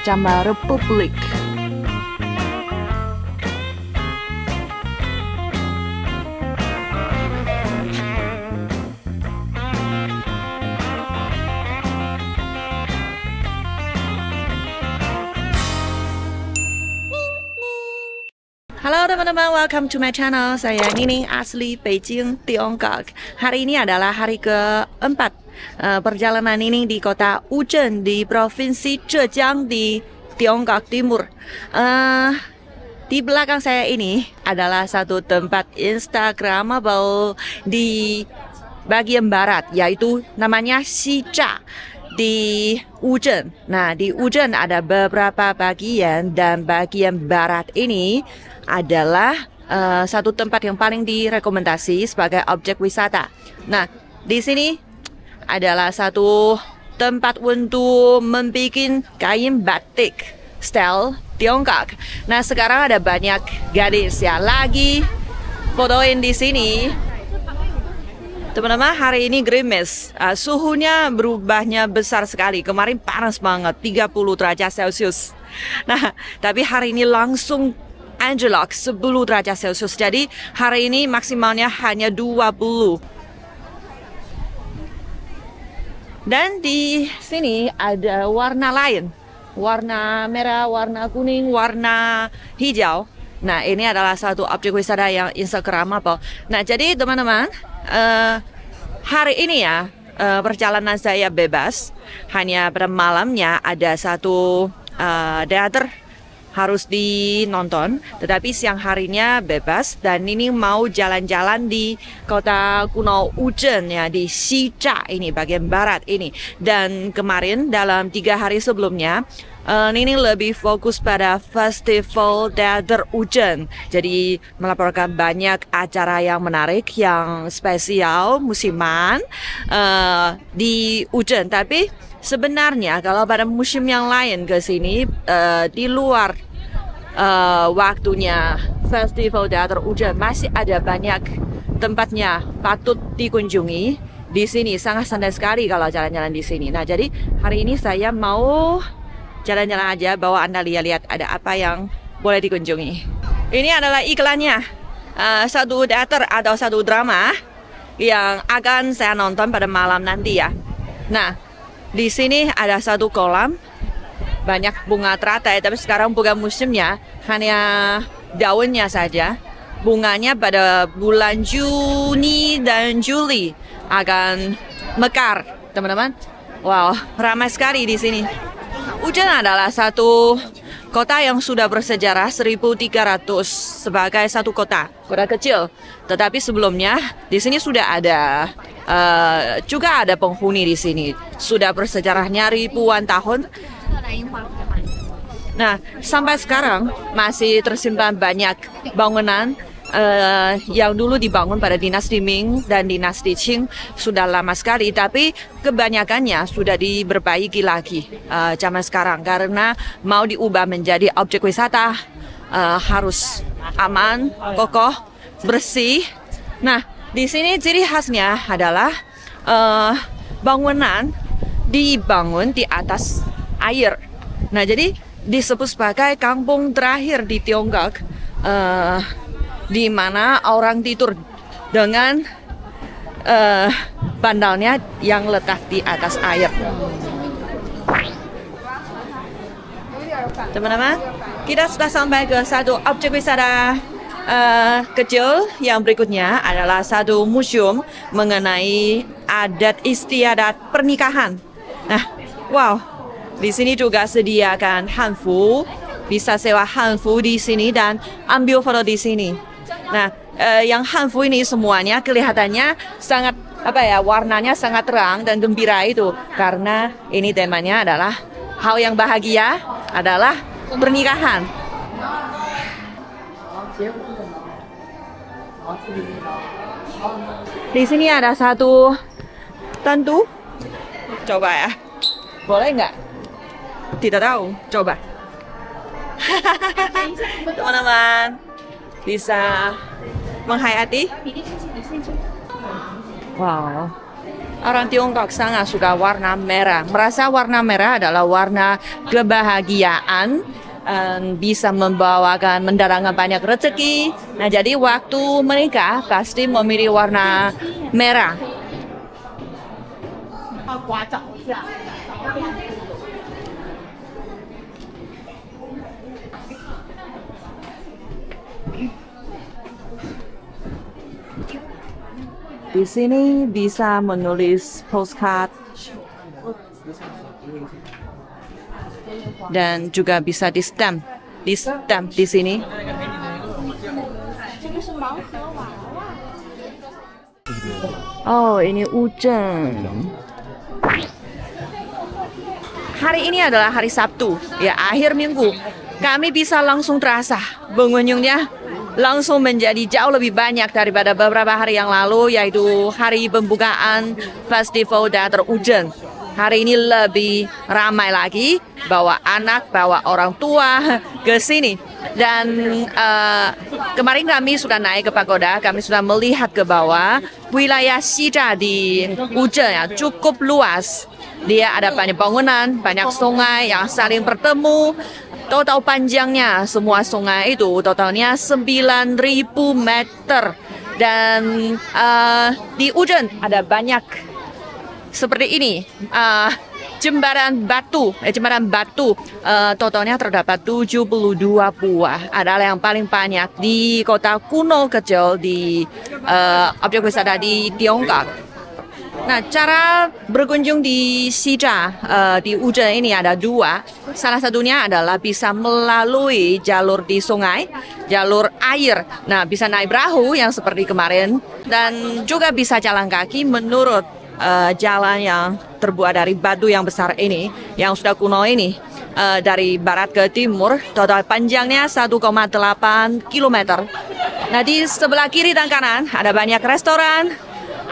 Pertama Republik. Halo teman-teman, welcome to my channel. Saya Nining, asli Beijing, Tiongkok. Hari ini adalah hari keempat perjalanan Nining di kota Wuzhen di provinsi Zhejiang di Tiongkok Timur. Di belakang saya ini adalah satu tempat instagramable di bagian barat, yaitu namanya Xizha di Wuzhen. Nah, di Wuzhen ada beberapa bagian, dan bagian barat ini adalah satu tempat yang paling direkomendasi sebagai objek wisata. Nah, di sini adalah satu tempat untuk membuat kain batik style Tiongkok. Nah, sekarang ada banyak gadis ya lagi fotoin di sini. Teman-teman, hari ini gerimis, suhunya berubahnya besar sekali. Kemarin panas banget, 30 derajat Celcius. Nah, tapi hari ini langsung anjlok 10 derajat Celcius. Jadi hari ini maksimalnya hanya 20. Dan di sini ada warna lain, warna merah, warna kuning, warna hijau. Nah, ini adalah satu objek wisata yang instagramable. Nah, jadi teman-teman, hari ini ya perjalanan saya bebas. Hanya pada malamnya ada satu teater harus dinonton, tetapi siang harinya bebas. Dan ini mau jalan-jalan di kota kuno Wuzhen ya, di Xizha ini bagian barat ini. Dan kemarin dalam 3 hari sebelumnya ini lebih fokus pada festival teater Wuzhen. Jadi melaporkan banyak acara yang menarik, yang spesial musiman di Wuzhen. Tapi sebenarnya kalau pada musim yang lain ke sini di luar waktunya festival teater Wuzhen masih ada banyak tempatnya patut dikunjungi. Di sini sangat santai sekali kalau jalan-jalan di sini. Nah, jadi hari ini saya mau jalan-jalan aja, bawa Anda lihat-lihat ada apa yang boleh dikunjungi. Ini adalah iklannya, satu teater atau satu drama yang akan saya nonton pada malam nanti ya. Nah, di sini ada satu kolam, banyak bunga teratai, tapi sekarang bukan musimnya, hanya daunnya saja. Bunganya pada bulan Juni dan Juli akan mekar, teman-teman. Wow, ramai sekali di sini. Wuzhen adalah satu kota yang sudah bersejarah 1300 sebagai satu kota kecil. Tetapi sebelumnya di sini sudah ada juga ada penghuni di sini. Sudah bersejarahnya ribuan tahun. Nah, sampai sekarang masih tersimpan banyak bangunan yang dulu dibangun pada dinasti Ming dan dinasti Qing. Sudah lama sekali, tapi kebanyakannya sudah diperbaiki lagi zaman sekarang karena mau diubah menjadi objek wisata. Harus aman, kokoh, bersih. Nah, di sini ciri khasnya adalah bangunan dibangun di atas air. Nah, jadi disebut sebagai kampung terakhir di Tiongkok, di mana orang tidur dengan bandalnya yang letak di atas air. Teman-teman, kita sudah sampai ke satu objek wisata kecil. Yang berikutnya adalah satu museum mengenai adat istiadat pernikahan. Nah, wow, di sini juga sediakan hanfu, bisa sewa hanfu di sini dan ambil foto di sini. Nah, yang hanfu ini semuanya kelihatannya sangat warnanya sangat terang dan gembira itu karena ini temanya adalah hal yang bahagia adalah pernikahan. Di sini ada satu tentu. Coba ya, boleh nggak? Tidak tahu, coba. Teman-teman bisa menghayati. Wow, Orang Tiongkok sangat suka warna merah. Merasa warna merah adalah warna kebahagiaan, bisa membawakan mendatangkan banyak rezeki. Nah, jadi waktu menikah pasti memilih warna merah. Di sini bisa menulis postcard dan juga bisa di stamp di sini. Oh, ini hujan. Hari ini adalah hari Sabtu, ya akhir minggu. Kami bisa langsung terasa pengunjungnya langsung menjadi jauh lebih banyak daripada beberapa hari yang lalu, yaitu hari pembukaan Festival Teater Hujan. Hari ini lebih ramai lagi, bawa anak, bawa orang tua ke sini. Dan kemarin kami sudah naik ke pagoda, kami sudah melihat ke bawah. Wilayah Xija di Hujan ya, cukup luas. Dia ada banyak bangunan, banyak sungai yang saling bertemu. Total panjangnya semua sungai itu totalnya 9.000 meter. Dan di Hujan ada banyak seperti ini. Jembatan batu totalnya terdapat 72 buah. Adalah yang paling banyak di kota kuno kecil di objek wisata di Tiongkok. Nah, cara berkunjung di Xija, di Hujan ini ada dua. Salah satunya adalah bisa melalui jalur di sungai, jalur air. Nah, bisa naik perahu yang seperti kemarin. Dan juga bisa jalan kaki menurut jalan yang terbuat dari batu yang besar ini, yang sudah kuno ini. Dari barat ke timur, total panjangnya 1,8 km. Nah, di sebelah kiri dan kanan ada banyak restoran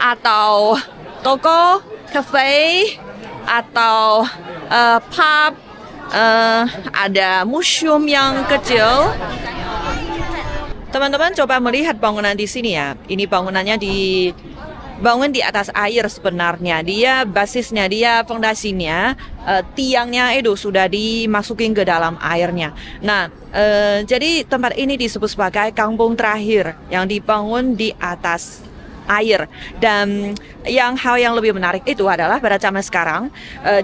atau toko, kafe, atau pub, ada museum yang kecil. Teman-teman coba melihat bangunan di sini ya. Ini bangunannya dibangun di atas air sebenarnya. Dia basisnya, dia fondasinya, tiangnya itu sudah dimasukin ke dalam airnya. Nah, jadi tempat ini disebut sebagai kampung terakhir yang dibangun di atas air. Dan hal yang lebih menarik itu adalah pada zaman sekarang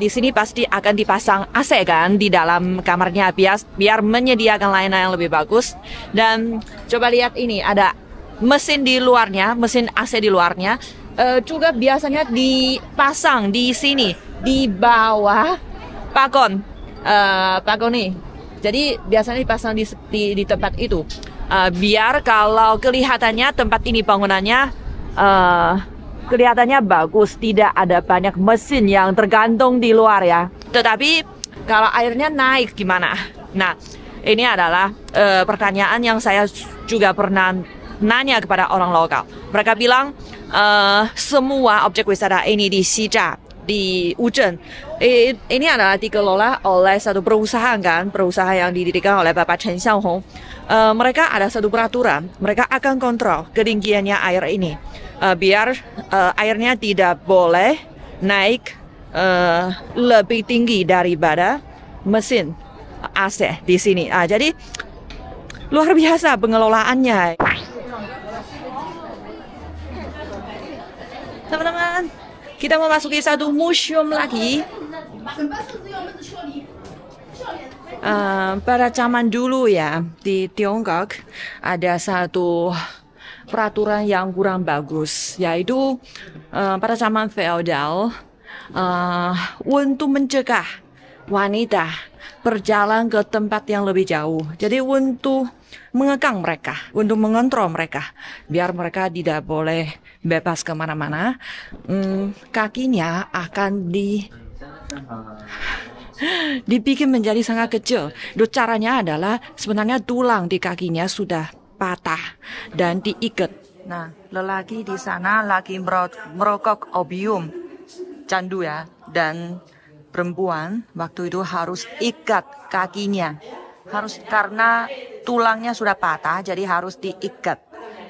di sini pasti akan dipasang AC kan di dalam kamarnya biar menyediakan layanan yang lebih bagus. Dan coba lihat ini ada mesin di luarnya, mesin AC di luarnya juga biasanya dipasang di sini di bawah pagon nih. Jadi biasanya dipasang di tempat itu biar kalau kelihatannya tempat ini bangunannya kelihatannya bagus, tidak ada banyak mesin yang tergantung di luar ya. Tetapi kalau airnya naik gimana? Nah, ini adalah pertanyaan yang saya juga pernah nanya kepada orang lokal. Mereka bilang semua objek wisata ini di Xija, di Hujan, ini adalah dikelola oleh satu perusahaan kan, perusahaan yang didirikan oleh Bapak Chen Xiaohong. Mereka ada satu peraturan, mereka akan kontrol ketinggiannya air ini. Biar airnya tidak boleh naik lebih tinggi daripada mesin AC di sini. Jadi luar biasa pengelolaannya. Teman-teman, kita memasuki satu museum lagi. Pada zaman dulu ya di Tiongkok ada satu peraturan yang kurang bagus, yaitu pada zaman feodal untuk mencegah wanita berjalan ke tempat yang lebih jauh. Jadi untuk mengekang mereka, untuk mengontrol mereka, biar mereka tidak boleh bebas kemana-mana, kakinya akan dibikin menjadi sangat kecil. Caranya adalah sebenarnya tulang di kakinya sudah patah dan diikat. Nah, lelaki di sana lagi merokok opium, candu ya, dan perempuan waktu itu harus ikat kakinya, harus karena tulangnya sudah patah, jadi harus diikat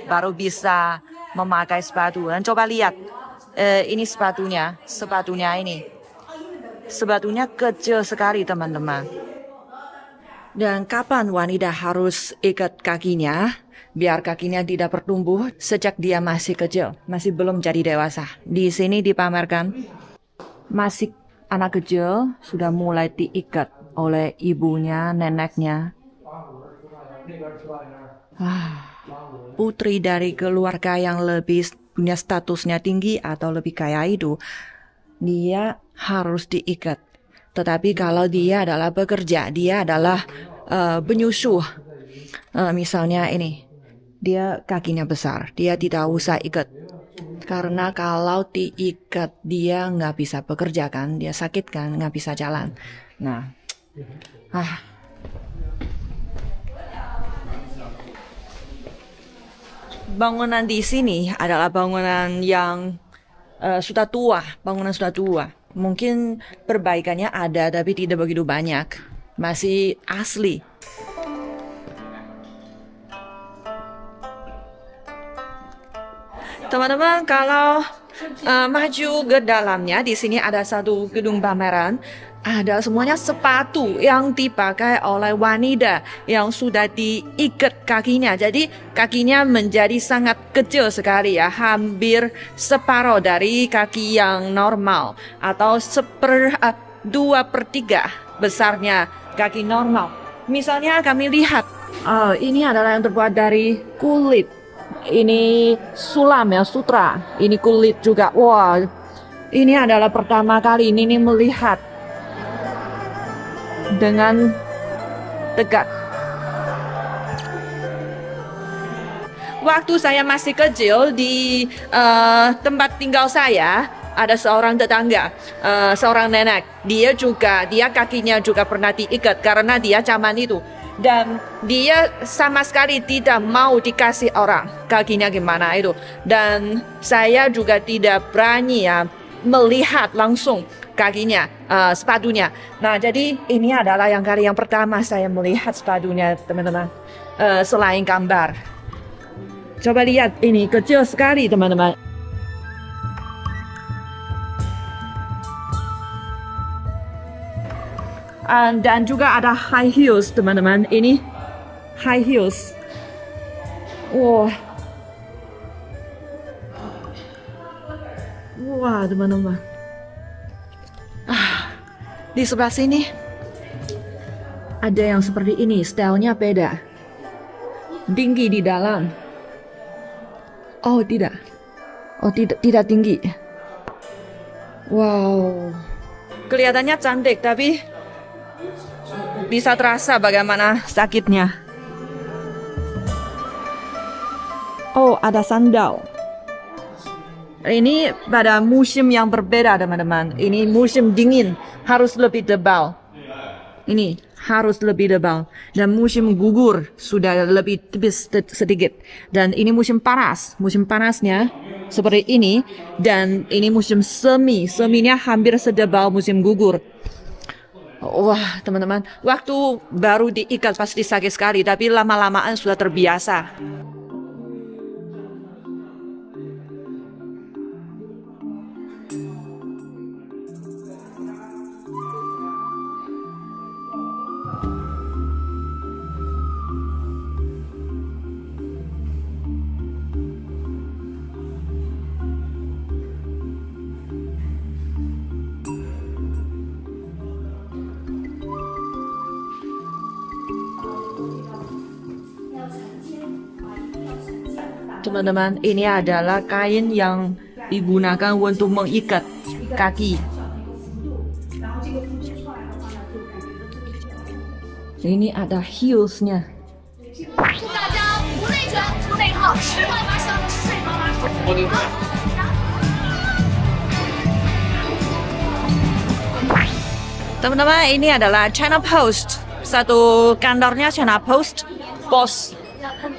baru bisa memakai sepatu. Dan coba lihat Ini sepatunya ini. Sepatunya kecil sekali teman-teman. Dan kapan wanita harus ikat kakinya? Biar kakinya tidak bertumbuh sejak dia masih kecil, masih belum jadi dewasa. Di sini dipamerkan masih anak kecil sudah mulai diikat oleh ibunya, neneknya. Putri dari keluarga yang lebih punya statusnya tinggi atau lebih kaya itu, dia harus diikat. Tetapi kalau dia adalah bekerja, dia adalah penyusu. Misalnya ini, dia kakinya besar, dia tidak usah ikat. Karena kalau diikat, dia nggak bisa bekerja kan, dia sakit kan, nggak bisa jalan. Nah, bangunan di sini adalah bangunan yang sudah tua, bangunan sudah tua. Mungkin perbaikannya ada, tapi tidak begitu banyak. Masih asli. Teman-teman, kalau maju ke dalamnya, di sini ada satu gedung pameran. Ada semuanya sepatu yang dipakai oleh wanita yang sudah diikat kakinya. Jadi kakinya menjadi sangat kecil sekali ya, hampir separuh dari kaki yang normal atau 2/3 besarnya kaki normal. Misalnya kami lihat, ini adalah yang terbuat dari kulit. Ini sulam ya, sutra. Ini kulit juga. Wah, ini adalah pertama kali ini melihat dengan tegak. Waktu saya masih kecil di tempat tinggal saya, ada seorang tetangga, seorang nenek. Dia kakinya juga pernah diikat karena dia zaman itu. Dan dia sama sekali tidak mau dikasih orang kakinya gimana itu. Dan saya juga tidak berani ya melihat langsung kakinya, sepatunya. Nah, jadi ini adalah kali yang pertama saya melihat sepatunya, teman-teman. Selain gambar. Coba lihat, ini kecil sekali, teman-teman. Dan juga ada high heels, teman-teman. Ini high heels. Wah, teman-teman. Di sebelah sini ada yang seperti ini, stylenya beda. Tinggi di dalam. Oh, tidak. Oh, tidak tinggi. Wow. Kelihatannya cantik, tapi bisa terasa bagaimana sakitnya. Oh, ada sandal. Ini pada musim yang berbeda, teman-teman. Ini musim dingin, harus lebih tebal. Ini harus lebih tebal. Dan musim gugur sudah lebih tipis sedikit. Dan ini musim panas. Musim panasnya seperti ini. Dan ini musim semi. Seminya hampir setebal musim gugur. Wah, teman-teman, waktu baru diikat pasti sakit sekali, tapi lama-lamaan sudah terbiasa. Teman-teman, ini adalah kain yang digunakan untuk mengikat kaki. Ini ada heelsnya. Teman-teman, ini adalah China Post. Satu kantornya China Post, pos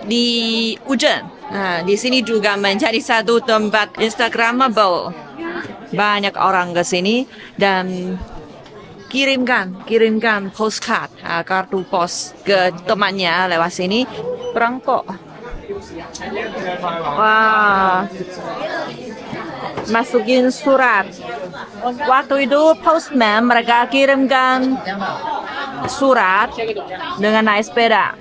di Wuzhen. Nah, di sini juga menjadi satu tempat Instagramable. Banyak orang ke sini dan kirimkan postcard, kartu pos ke temannya lewat sini. Perangkok. Wah. masukin surat. Waktu itu postman mereka kirimkan surat dengan naik sepeda.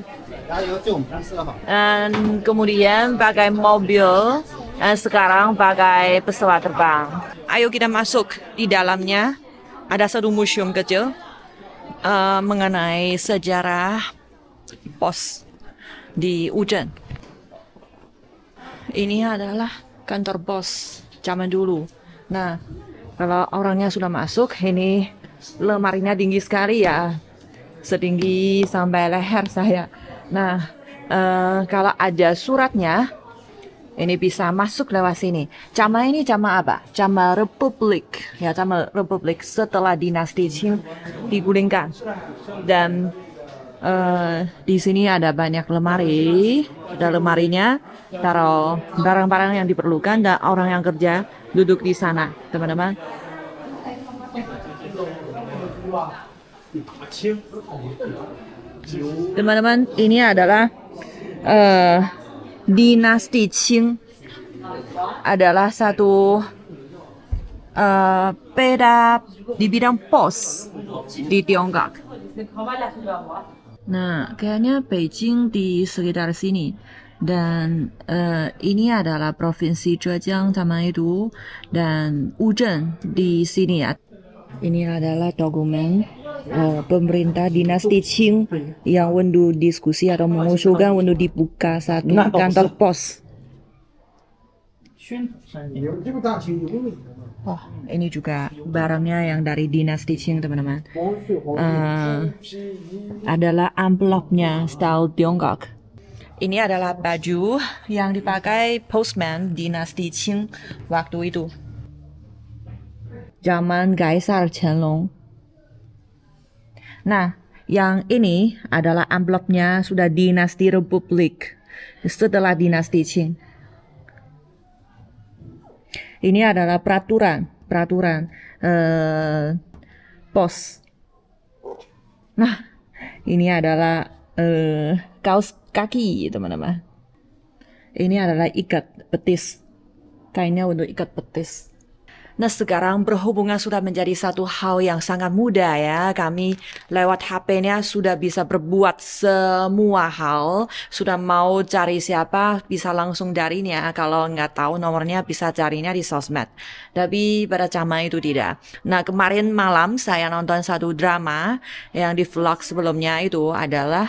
Dan kemudian pakai mobil, dan sekarang pakai pesawat terbang. Ayo kita masuk di dalamnya. Ada satu museum kecil mengenai sejarah pos di Wuzhen. Ini adalah kantor pos zaman dulu. Nah, kalau orangnya sudah masuk, ini lemarinya tinggi sekali ya, setinggi sampai leher saya. Nah, kalau ada suratnya, ini bisa masuk lewat sini. Cama ini cama apa? Cama Republik. Ya, cama Republik setelah dinasti Qing digulingkan. Dan di sini ada banyak lemari. Ada lemarinya, taruh barang-barang yang diperlukan, dan orang yang kerja duduk di sana, teman-teman. Teman-teman, ini adalah dinasti Qing, adalah satu peda di bidang pos di Tiongkok. Nah, kayaknya Beijing di sekitar sini. Dan ini adalah provinsi Zhejiang zaman itu, dan Wuzhen di sini ya. Ini adalah dokumen pemerintah dinasti Qing yang untuk diskusi atau mengusulkan untuk dibuka satu kantor pos. Oh, ini juga barangnya yang dari dinasti Qing, teman-teman. Adalah amplopnya style Tiongkok. Ini adalah baju yang dipakai postman dinasti Qing waktu itu. Zaman Kaisar Qianlong. Nah, yang ini adalah amplopnya sudah dinasti Republik setelah dinasti Qing. Ini adalah peraturan pos. Nah, ini adalah kaos kaki, teman-teman. Ini adalah ikat betis, kainnya untuk ikat betis. Nah, sekarang berhubungan sudah menjadi satu hal yang sangat mudah ya. Kami lewat HP-nya sudah bisa berbuat semua hal. Sudah mau cari siapa, bisa langsung darinya. Kalau nggak tahu nomornya, bisa carinya di sosmed. Tapi pada zaman itu tidak. Nah, kemarin malam saya nonton satu drama yang di vlog sebelumnya itu adalah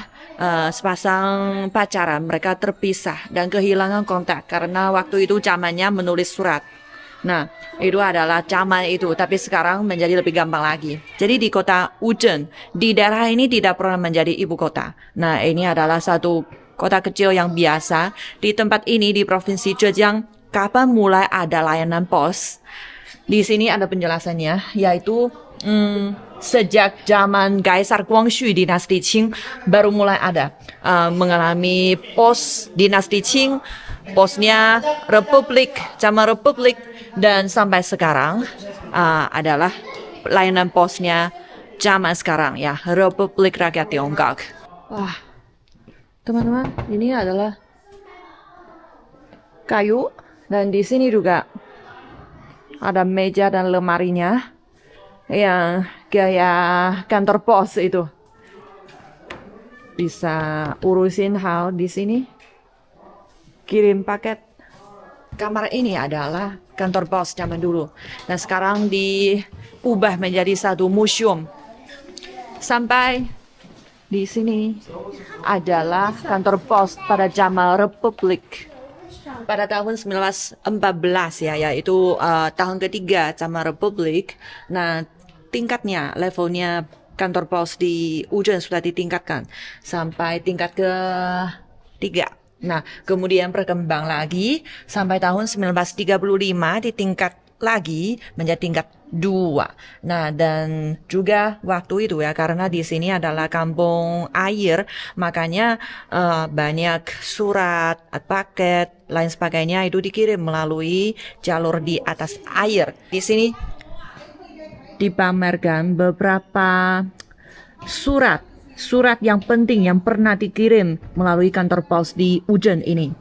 sepasang pacaran. Mereka terpisah dan kehilangan kontak karena waktu itu zamannya menulis surat. Nah, itu adalah zaman itu, tapi sekarang menjadi lebih gampang lagi. Jadi di kota Wuzhen, di daerah ini tidak pernah menjadi ibu kota. Nah, ini adalah satu kota kecil yang biasa. Di tempat ini, di Provinsi Zhejiang, kapan mulai ada layanan pos? Di sini ada penjelasannya, yaitu sejak zaman Kaisar Guangxu dinasti Qing baru mulai ada mengalami pos dinasti Qing, posnya Republik, zaman Republik, dan sampai sekarang adalah layanan posnya zaman sekarang ya, Republik Rakyat Tiongkok. Wah, teman-teman, ini adalah kayu, dan di sini juga ada meja dan lemarinya yang gaya kantor pos itu. Bisa urusin hal di sini, kirim paket. Kamar ini adalah kantor pos zaman dulu, dan sekarang diubah menjadi satu museum. Sampai di sini adalah kantor pos pada zaman Republik. Pada tahun 1914 ya, yaitu tahun ketiga zaman Republik. Nah, tingkatnya, levelnya kantor pos di Wuzhen sudah ditingkatkan sampai tingkat ke-3. Nah, kemudian berkembang lagi sampai tahun 1935 ditingkat lagi menjadi tingkat 2. Nah, dan juga waktu itu ya, karena di sini adalah kampung air, makanya banyak surat, paket, lain sebagainya itu dikirim melalui jalur di atas air. Di sini dipamerkan beberapa surat yang penting yang pernah dikirim melalui kantor pos di Wuzhen ini.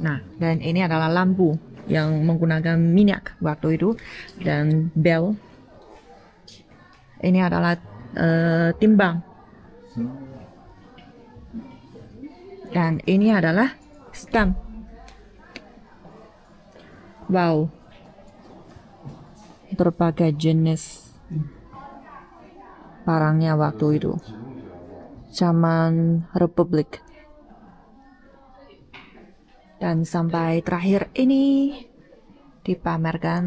Nah, dan ini adalah lampu yang menggunakan minyak waktu itu, dan bel. Ini adalah timbang. Dan ini adalah stamp. Wow. Berbagai jenis barangnya waktu itu. Zaman Republik. Dan sampai terakhir ini dipamerkan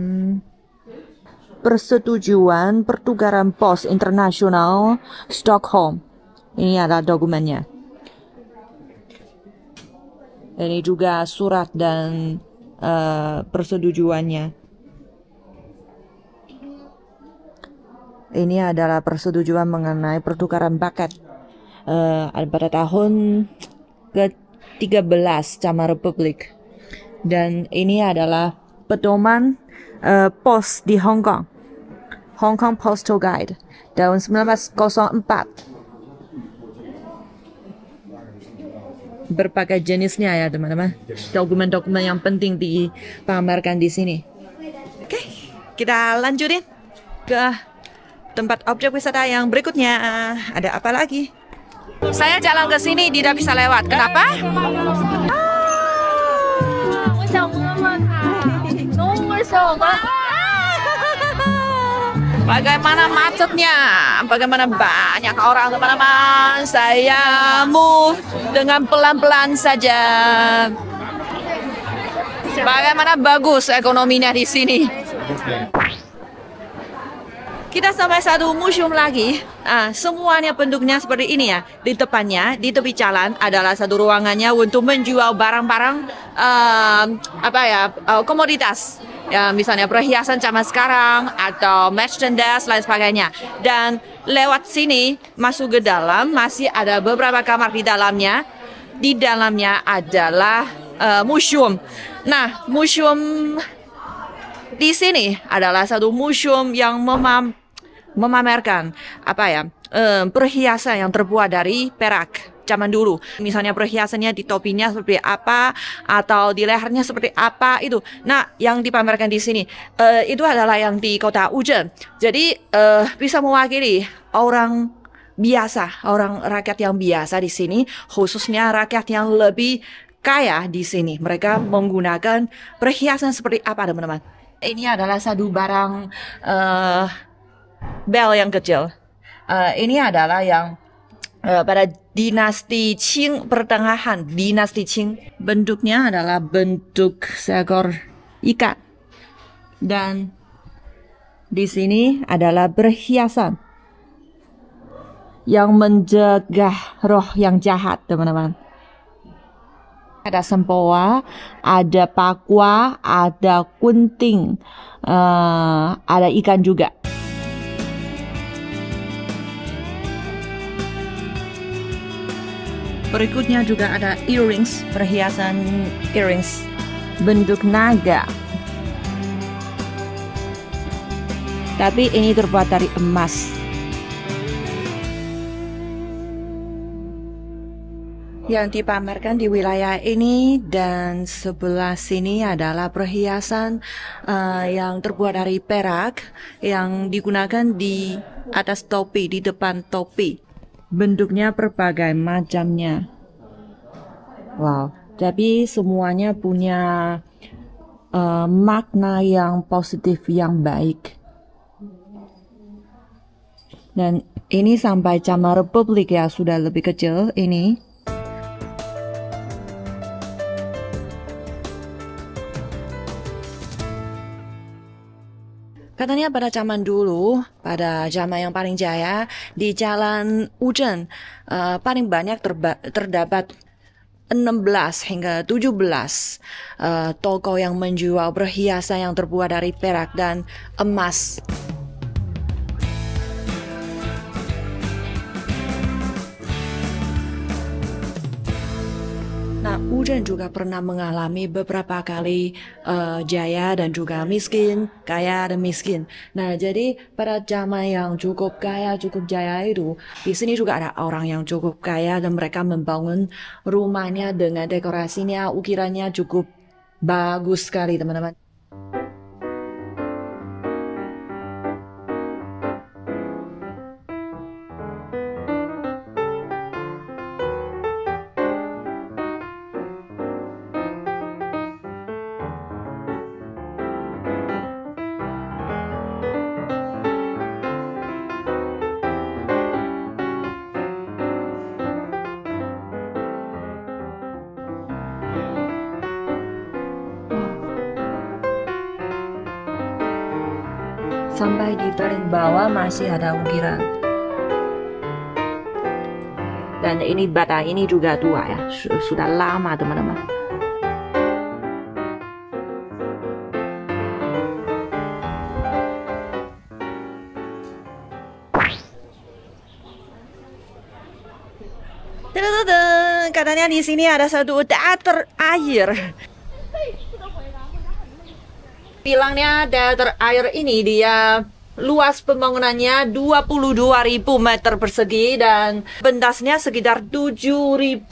persetujuan pertukaran pos internasional Stockholm. Ini adalah dokumennya. Ini juga surat dan persetujuannya. Ini adalah persetujuan mengenai pertukaran bakat pada tahun ke-13 zaman Republik. Dan ini adalah pedoman pos di Hong Kong. Hong Kong Postal Guide tahun 1904. Berbagai jenisnya ya teman-teman. Dokumen-dokumen yang penting dipamerkan di sini. Oke, kita lanjutin ke tempat objek wisata yang berikutnya. Ada apa lagi? Saya jalan ke sini tidak bisa lewat. Kenapa? Bagaimana macetnya, bagaimana banyak orang teman-teman. Saya move dengan pelan-pelan saja. Bagaimana bagus ekonominya di sini. Kita sampai satu museum lagi. Semuanya bentuknya seperti ini ya. Di depannya, di tepi jalan adalah satu ruangannya untuk menjual barang-barang komoditas. Ya, misalnya perhiasan zaman sekarang atau merchandise lain sebagainya. Dan lewat sini masuk ke dalam masih ada beberapa kamar di dalamnya. Di dalamnya adalah museum. Nah, museum di sini adalah satu museum yang memamerkan perhiasan yang terbuat dari perak zaman dulu. Misalnya perhiasannya di topinya seperti apa atau di lehernya seperti apa itu. Nah, yang dipamerkan di sini itu adalah yang di kota Wuzhen. Jadi bisa mewakili orang biasa, orang rakyat yang biasa di sini, khususnya rakyat yang lebih kaya di sini. Mereka menggunakan perhiasan seperti apa, teman-teman? Ini adalah satu barang bel yang kecil. Ini adalah yang pada dinasti Qing pertengahan, dinasti Qing. Bentuknya adalah bentuk seekor ikan. Dan di sini adalah perhiasan yang mencegah roh yang jahat, teman-teman. Ada sempoa, ada pakwa, ada kunting, ada ikan juga. Berikutnya juga ada earrings, perhiasan earrings bentuk naga. Tapi ini terbuat dari emas. Yang dipamerkan di wilayah ini dan sebelah sini adalah perhiasan yang terbuat dari perak yang digunakan di atas topi, di depan topi. Bentuknya berbagai macamnya. Wow, tapi semuanya punya makna yang positif, yang baik. Dan ini sampai zaman Republik ya, sudah lebih kecil ini. Katanya pada zaman dulu, pada zaman yang paling jaya, di Jalan Wuzhen paling banyak terdapat 16 hingga 17 toko yang menjual perhiasan yang terbuat dari perak dan emas. Nah, Wu Zhen juga pernah mengalami beberapa kali jaya dan juga miskin, kaya dan miskin. Nah, jadi pada zaman yang cukup kaya, cukup jaya itu, di sini juga ada orang yang cukup kaya dan mereka membangun rumahnya dengan dekorasinya, ukirannya cukup bagus sekali, teman-teman. Sampai di paling bawah masih ada ukiran. Dan ini bata ini juga tua ya, sudah lama teman-teman. Katanya di sini ada satu teater air. Bilangnya teater air ini dia luas pembangunannya 22.000 meter persegi dan pentasnya sekitar 7.000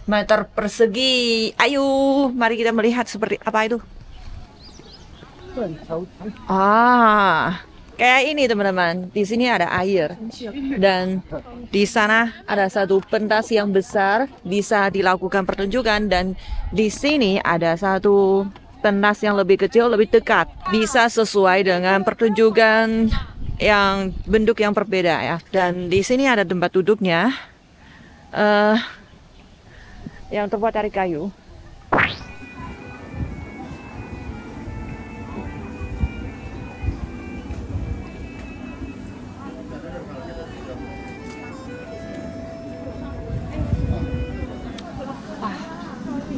meter persegi. Ayo, mari kita melihat seperti apa itu. Kayak ini teman-teman. Di sini ada air dan di sana ada satu pentas yang besar bisa dilakukan pertunjukan dan di sini ada satu pentas yang lebih kecil, lebih dekat, bisa sesuai dengan pertunjukan yang bentuk yang berbeda ya. Dan di sini ada tempat duduknya yang terbuat dari kayu.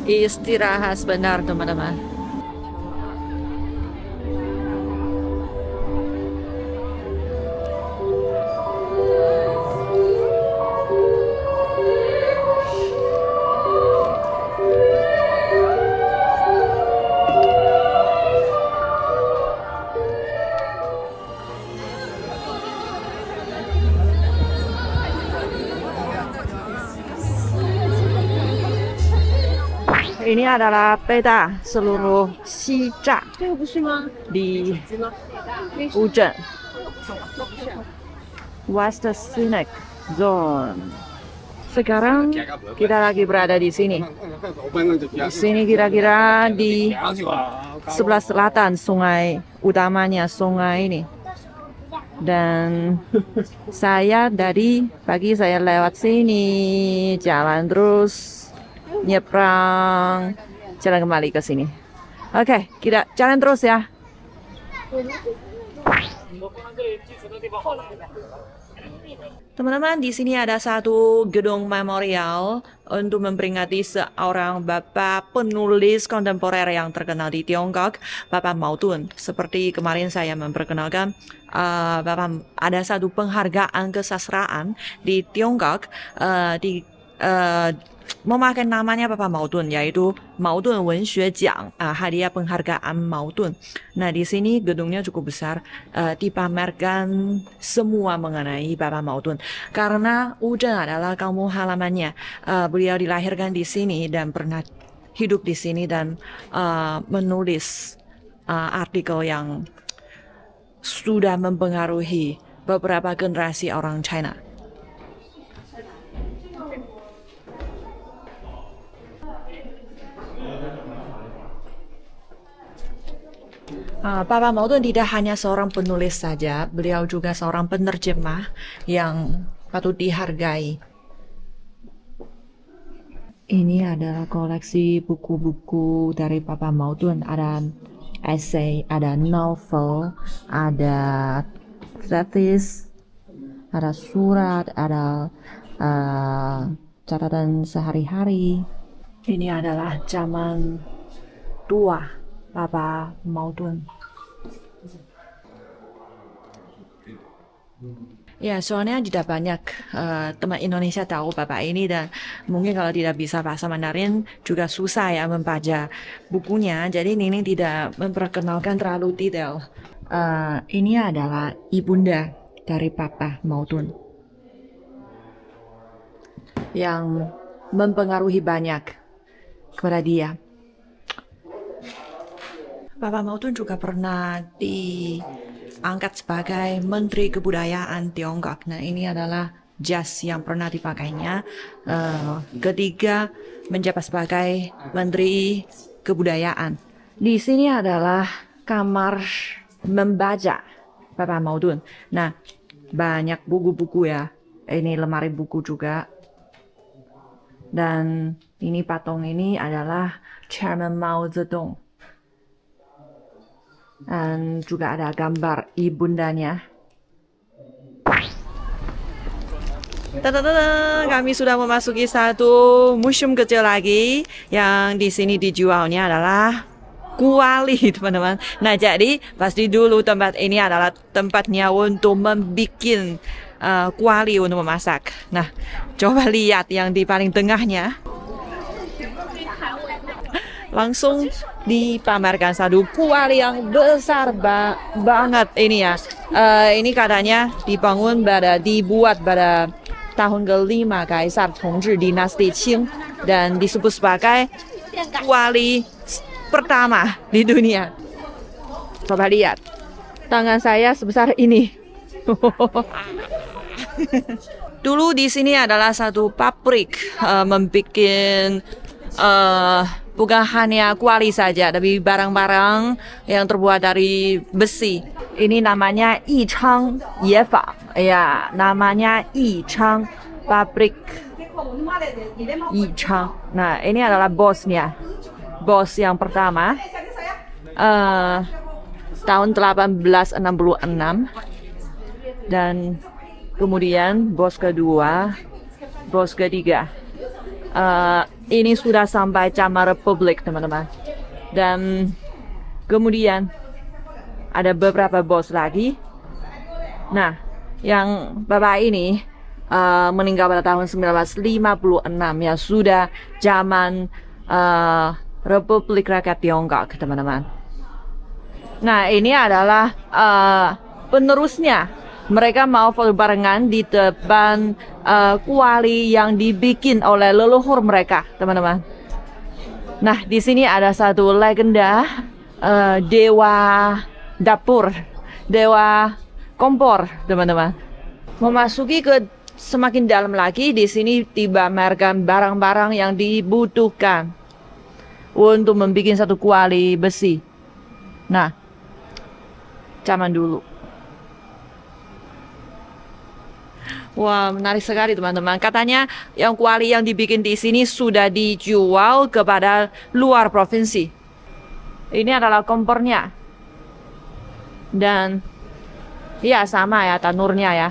Istirahat sebentar teman-teman. Ini adalah peta seluruh Xizha di Wuzhen West Scenic Zone. Sekarang kita lagi berada di sini. Di sini kira-kira di sebelah selatan sungai utamanya sungai ini. Dan saya dari pagi saya lewat sini, jalan terus nyebrang, jalan kembali ke sini. Oke, kita jalan terus ya. Teman-teman, di sini ada satu gedung memorial untuk memperingati seorang bapak penulis kontemporer yang terkenal di Tiongkok, Bapak Mao Dun. Seperti kemarin saya memperkenalkan, Bapak ada satu penghargaan kesastraan di Tiongkok memakai namanya Bapak Mao Dun, yaitu Mao Dun Wenxue Jiang, hadiah penghargaan Mao Dun. Nah, di sini gedungnya cukup besar, dipamerkan semua mengenai Bapak Mao Dun. Karena Wuzhen adalah kampung halamannya, beliau dilahirkan di sini dan pernah hidup di sini dan menulis artikel yang sudah mempengaruhi beberapa generasi orang China. Bapak Mao Dun tidak hanya seorang penulis saja, beliau juga seorang penerjemah yang patut dihargai. Ini adalah koleksi buku-buku dari Bapak Mao Dun. Ada essay, ada novel, ada thesis, ada surat, ada catatan sehari-hari. Ini adalah zaman tua Bapak Mao Dun. Ya, soalnya tidak banyak teman Indonesia tahu Bapak ini dan mungkin kalau tidak bisa bahasa Mandarin juga susah ya membaca bukunya. Jadi Nini tidak memperkenalkan terlalu detail. Ini adalah ibunda dari Papa Maudun yang mempengaruhi banyak kepada dia. Papa Maudun juga pernah diangkat sebagai Menteri Kebudayaan Tiongkok. Nah, ini adalah jas yang pernah dipakainya ketika menjabat sebagai Menteri Kebudayaan. Di sini adalah kamar membaca Papa Maudun. Nah, banyak buku-buku ya. Ini lemari buku juga. Dan ini patung ini adalah Chairman Mao Zedong. Dan juga ada gambar ibundanya. Tadadada, kami sudah memasuki satu museum kecil lagi yang di sini dijualnya adalah kuali, teman-teman. Nah, jadi pasti dulu tempat ini adalah tempatnya untuk membuat kuali untuk memasak. Nah, coba lihat yang di paling tengahnya. Langsung dipamerkan satu kuali yang besar banget ini ya. Ini katanya dibuat pada tahun ke-5 Kaisar Chongzhi dinasti Qing dan disebut sebagai kuali pertama di dunia. Coba lihat, tangan saya sebesar ini. Dulu di sini adalah satu pabrik membuat bukan hanya kuali saja, tapi barang-barang yang terbuat dari besi. Ini namanya Yichang Yefang. Ya, namanya Yichang, pabrik Yichang. Nah, ini adalah bosnya. Bos yang pertama tahun 1866 dan kemudian bos kedua, bos ketiga. Ini sudah sampai zaman Republik, teman-teman. Dan kemudian ada beberapa bos lagi. Nah, yang bapak ini meninggal pada tahun 1956 ya, sudah zaman Republik Rakyat Tiongkok, teman-teman. Nah, ini adalah penerusnya. Mereka mau foto barengan di depan kuali yang dibikin oleh leluhur mereka, teman-teman. Nah, di sini ada satu legenda dewa dapur, dewa kompor, teman-teman. Memasuki ke semakin dalam lagi, di sini dipamerkan barang-barang yang dibutuhkan untuk membuat satu kuali besi. Nah, zaman dulu. Wah, menarik sekali, teman-teman. Katanya yang kuali yang dibikin di sini sudah dijual kepada luar provinsi. Ini adalah kompornya. Dan ya sama ya tanurnya ya.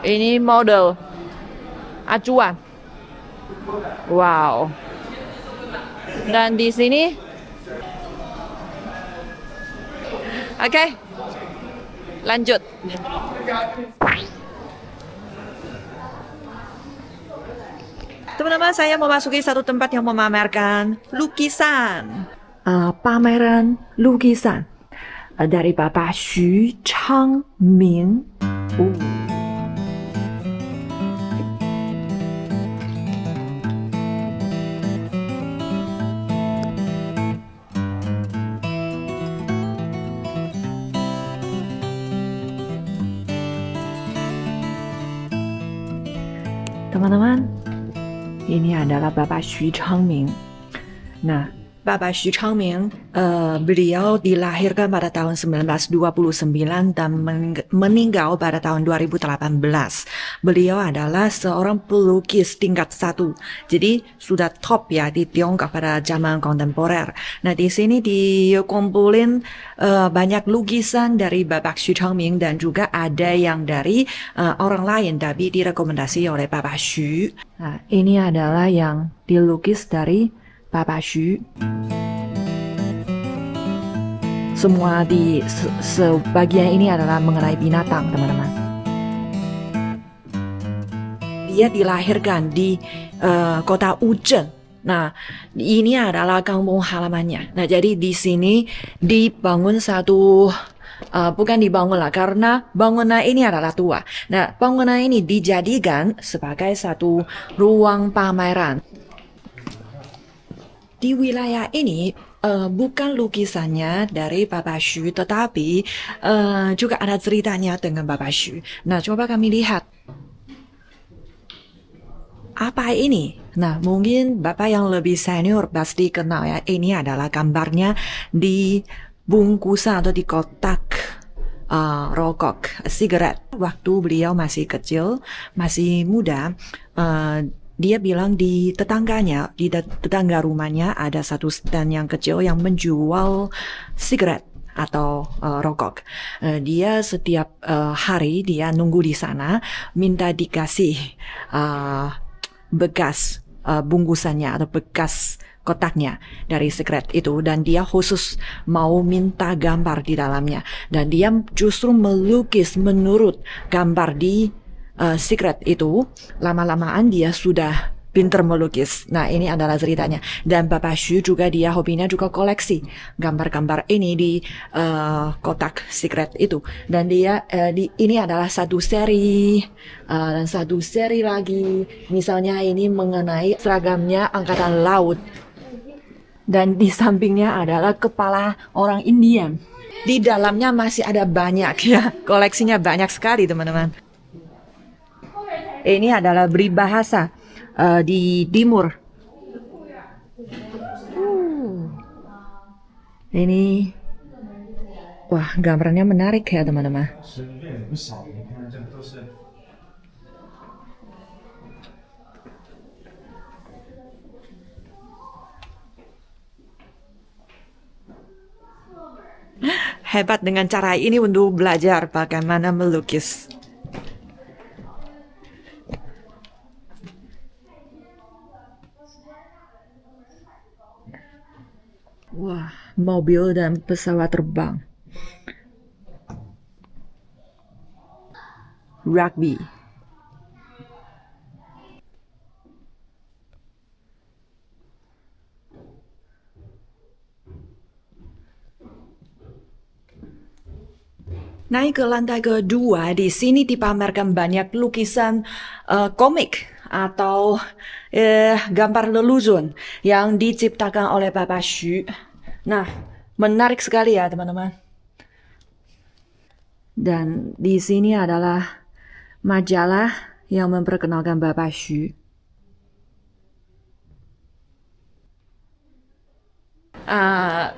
Ini model acuan. Wow. Dan di sini oke. Lanjut. Teman-teman, saya memasuki satu tempat yang memamerkan lukisan. Pameran lukisan dari Bapak Xu Changming. Teman-teman, ini adalah Bapak Xu Changming. Nah, Bapak Xu Changming, beliau dilahirkan pada tahun 1929 dan meninggal pada tahun 2018. Beliau adalah seorang pelukis tingkat 1. Jadi sudah top ya di Tiongkok pada zaman kontemporer. Nah, di sini dikumpulin banyak lukisan dari Bapak Xu Changming dan juga ada yang dari orang lain tapi direkomendasi oleh Bapak Xu. Nah, ini adalah yang dilukis dari Bapak Xu. semua di sebagian ini adalah mengenai binatang, teman-teman. Dia dilahirkan di kota Wuzhen. Nah, ini adalah kampung halamannya. Nah, jadi di sini dibangun satu, bukan dibangun lah, karena bangunan ini adalah tua. Nah, bangunan ini dijadikan sebagai satu ruang pameran. Di wilayah ini bukan lukisannya dari Bapak Xu, tetapi juga ada ceritanya dengan Bapak Xu. Nah, coba kami lihat. Apa ini? Nah, mungkin Bapak yang lebih senior pasti kenal ya. Ini adalah gambarnya di bungkusan atau di kotak rokok, sigaret. Waktu beliau masih kecil, masih muda, dia bilang di tetangganya, di tetangga rumahnya ada satu stand yang kecil yang menjual sigaret atau rokok. Dia setiap hari dia nunggu di sana, minta dikasih bekas bungkusannya atau bekas kotaknya dari sigaret itu, dan dia khusus mau minta gambar di dalamnya, dan dia justru melukis menurut gambar di sigaret itu. Lama-lamaan dia sudah pinter melukis. Nah, ini adalah ceritanya. Dan Bapak Xu juga dia hobinya juga koleksi gambar-gambar ini di kotak sigaret itu. Dan dia ini adalah satu seri dan satu seri lagi. Misalnya ini mengenai seragamnya Angkatan Laut. Dan di sampingnya adalah kepala orang India. Di dalamnya masih ada banyak ya. Koleksinya banyak sekali, teman-teman. Ini adalah peribahasa di timur. Ini, wah, gambarnya menarik ya, teman-teman. Hebat dengan cara ini untuk belajar bagaimana melukis. Wah, mobil dan pesawat terbang. Rugby. Naik ke lantai kedua, di sini dipamerkan banyak lukisan komik atau gambar lelucon yang diciptakan oleh Bapak Xu. Nah, menarik sekali ya, teman-teman. Dan di sini adalah majalah yang memperkenalkan Bapak Xu.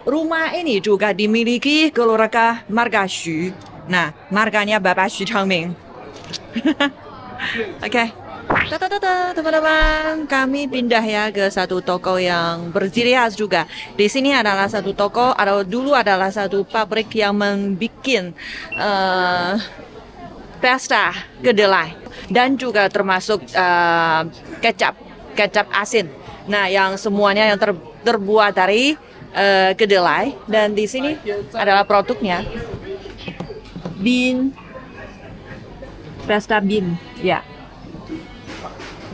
Rumah ini juga dimiliki keluarga marga Xu. Nah, marganya Bapak Xu Changming. Oke. Teman-teman, kami pindah ya ke satu toko yang berciri khas juga. Di sini adalah satu toko, atau dulu adalah satu pabrik yang membuat pesta kedelai, dan juga termasuk kecap asin. Nah, yang semuanya yang terbuat dari kedelai, dan di sini adalah produknya. Bin, pesta bin, ya.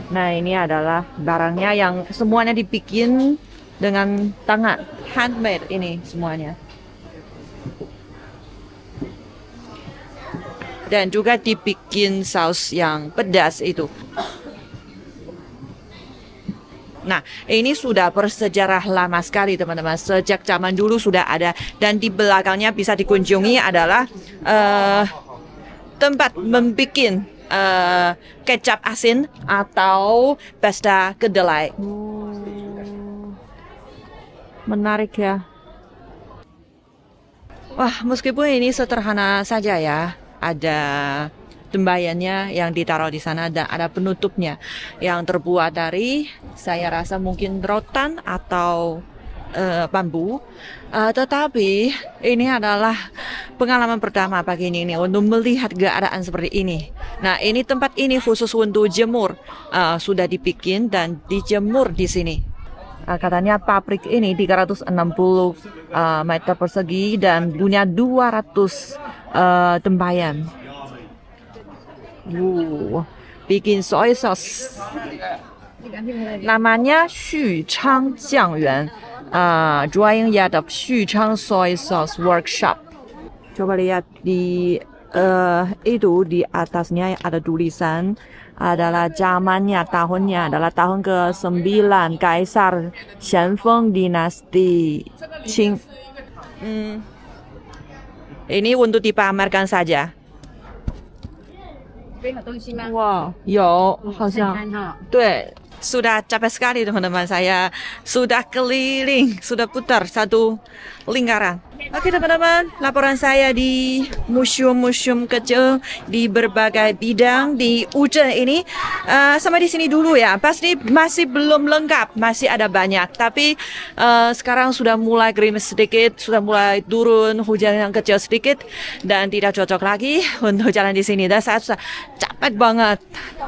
Nah, ini adalah barangnya yang semuanya dibikin dengan tangan, handmade ini semuanya. Dan juga dibikin saus yang pedas itu. Nah, ini sudah bersejarah lama sekali, teman-teman. Sejak zaman dulu sudah ada, dan di belakangnya bisa dikunjungi adalah tempat membuat kecap asin atau pesta kedelai. Menarik ya. Wah, meskipun ini sederhana saja ya, ada tembayannya yang ditaruh di sana, dan ada penutupnya yang terbuat dari, saya rasa mungkin rotan atau bambu. Tetapi ini adalah pengalaman pertama pagi ini untuk melihat keadaan seperti ini. Nah, ini tempat ini khusus untuk jemur, sudah dibikin dan dijemur di sini. Katanya pabrik ini 360 meter persegi dan punya 200 tempayan. Bikin soy sauce. Namanya Xuchang Jiangyuan, Zhuangya de Xuchang Soy Sauce Workshop. Coba lihat di itu di atasnya ada tulisan adalah zamannya, tahunnya adalah tahun ke-9 Kaisar Xianfeng Dinasti Qing. Ini untuk dipamerkan saja. Wow, 有好像对 sudah capek sekali teman-teman, saya sudah keliling, sudah putar satu lingkaran. Oke teman-teman, laporan saya di museum-museum kecil di berbagai bidang di Wuzhen ini sampai di sini dulu ya. Pasti masih belum lengkap, masih ada banyak. Tapi sekarang sudah mulai gerimis sedikit, sudah mulai turun hujan yang kecil sedikit dan tidak cocok lagi untuk jalan di sini. Dan saya sudah capek banget.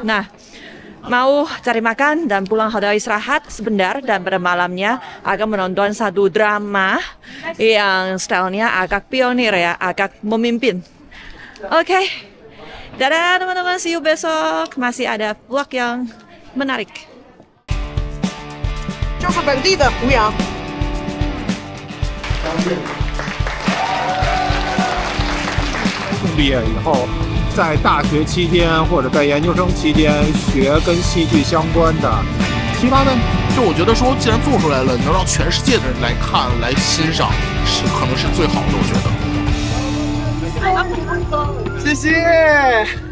Nah, mau cari makan dan pulang hotel istirahat sebentar, dan pada malamnya akan menonton satu drama yang stylenya agak pionir ya, agak memimpin. Oke, dadah teman-teman, see you besok, masih ada vlog yang menarik. 就是本地的胡杨。毕业以后，在大学期间或者在研究生期间学跟戏剧相关的，其他的就我觉得说，既然做出来了，能让全世界的人来看、来欣赏，可能是最好的。我觉得。谢谢。